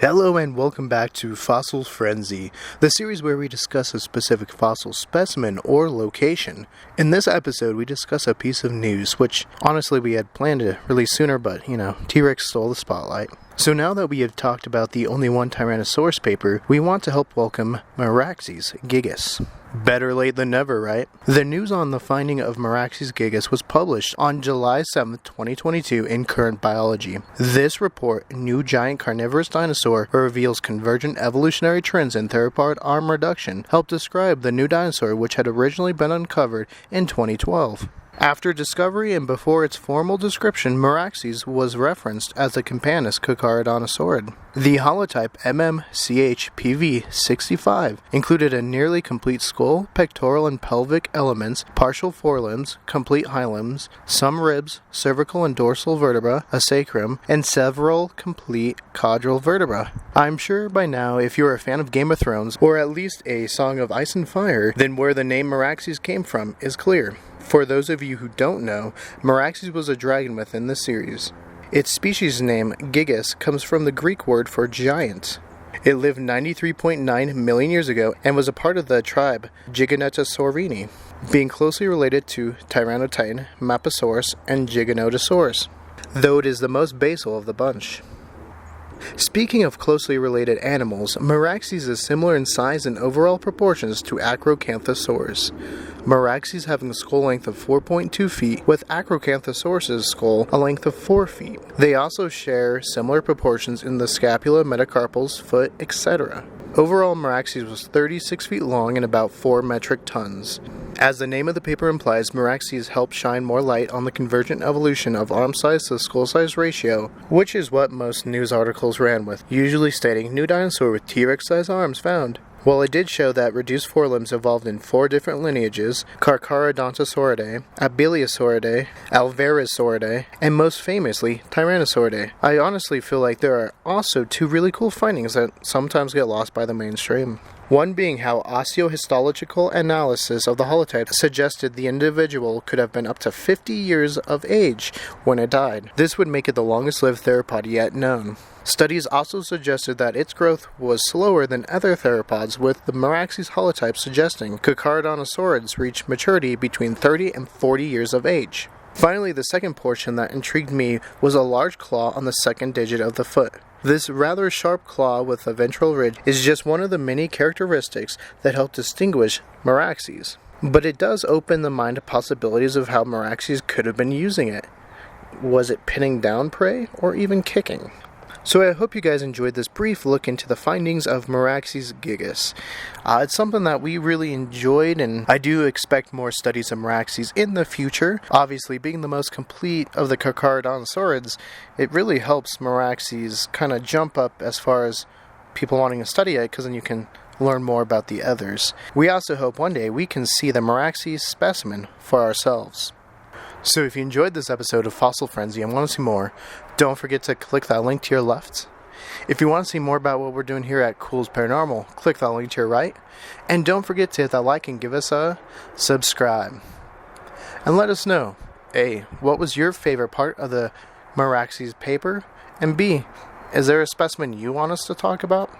Hello and welcome back to Fossil Frenzy, the series where we discuss a specific fossil specimen or location. In this episode, we discuss a piece of news, which honestly we had planned to release sooner, but T-Rex stole the spotlight. So now that we have talked about the only one Tyrannosaurus paper, we want to help welcome Meraxes gigas. Better late than never, right? The news on the finding of Meraxes gigas was published on July 7, 2022 in Current Biology. This report, New Giant Carnivorous Dinosaur, reveals convergent evolutionary trends in theropod arm reduction, helped describe the new dinosaur which had originally been uncovered in 2012. After discovery and before its formal description, Meraxes was referenced as a Campanus Carcharodontosauride. The holotype MMCH-PV65 included a nearly complete skull, pectoral and pelvic elements, partial forelimbs, complete hindlimbs, some ribs, cervical and dorsal vertebra, a sacrum, and several complete caudal vertebrae. I'm sure by now, if you're a fan of Game of Thrones, or at least A Song of Ice and Fire, then where the name Meraxes came from is clear. For those of you who don't know, Meraxes was a dragon within the series. Its species name, gigas, comes from the Greek word for giant. It lived 93.9 million years ago and was a part of the tribe Gigantosaurini, being closely related to Tyrannotitan, Maposaurus, and Giganotosaurus, though it is the most basal of the bunch. Speaking of closely related animals, Meraxes is similar in size and overall proportions to Acrocanthosaurus. Meraxes having a skull length of 4.2 feet, with Acrocanthosaurus' skull a length of 4 feet. They also share similar proportions in the scapula, metacarpals, foot, etc. Overall, Meraxes was 36 feet long and about 4 metric tons. As the name of the paper implies, Meraxes helped shine more light on the convergent evolution of arm size to skull size ratio, which is what most news articles ran with, usually stating new dinosaur with T-Rex sized arms found. While it did show that reduced forelimbs evolved in 4 different lineages, Carcharodontosauridae, Abelisauridae, Alvarezsauridae, and most famously, Tyrannosauridae, I honestly feel like there are also 2 really cool findings that sometimes get lost by the mainstream. One being how osteohistological analysis of the holotype suggested the individual could have been up to 50 years of age when it died. This would make it the longest lived theropod yet known. Studies also suggested that its growth was slower than other theropods, with the Meraxes holotype suggesting Carcharodontosaurids reach maturity between 30 and 40 years of age. Finally, the second portion that intrigued me was a large claw on the second digit of the foot. This rather sharp claw with a ventral ridge is just one of the many characteristics that help distinguish Meraxes. But it does open the mind to possibilities of how Meraxes could have been using it. Was it pinning down prey or even kicking? So I hope you guys enjoyed this brief look into the findings of Meraxes gigas. It's something that we really enjoyed, and I do expect more studies of Meraxes in the future. Obviously, being the most complete of the Carcharodontosaurids, it really helps Meraxes kind of jump up as far as people wanting to study it, because then you can learn more about the others. We also hope one day we can see the Meraxes specimen for ourselves. So if you enjoyed this episode of Fossil Frenzy and want to see more, don't forget to click that link to your left. If you want to see more about what we're doing here at Cool's Paranormal, click that link to your right. And don't forget to hit that like and give us a subscribe. And let us know, A, what was your favorite part of the Meraxes paper? And B, is there a specimen you want us to talk about?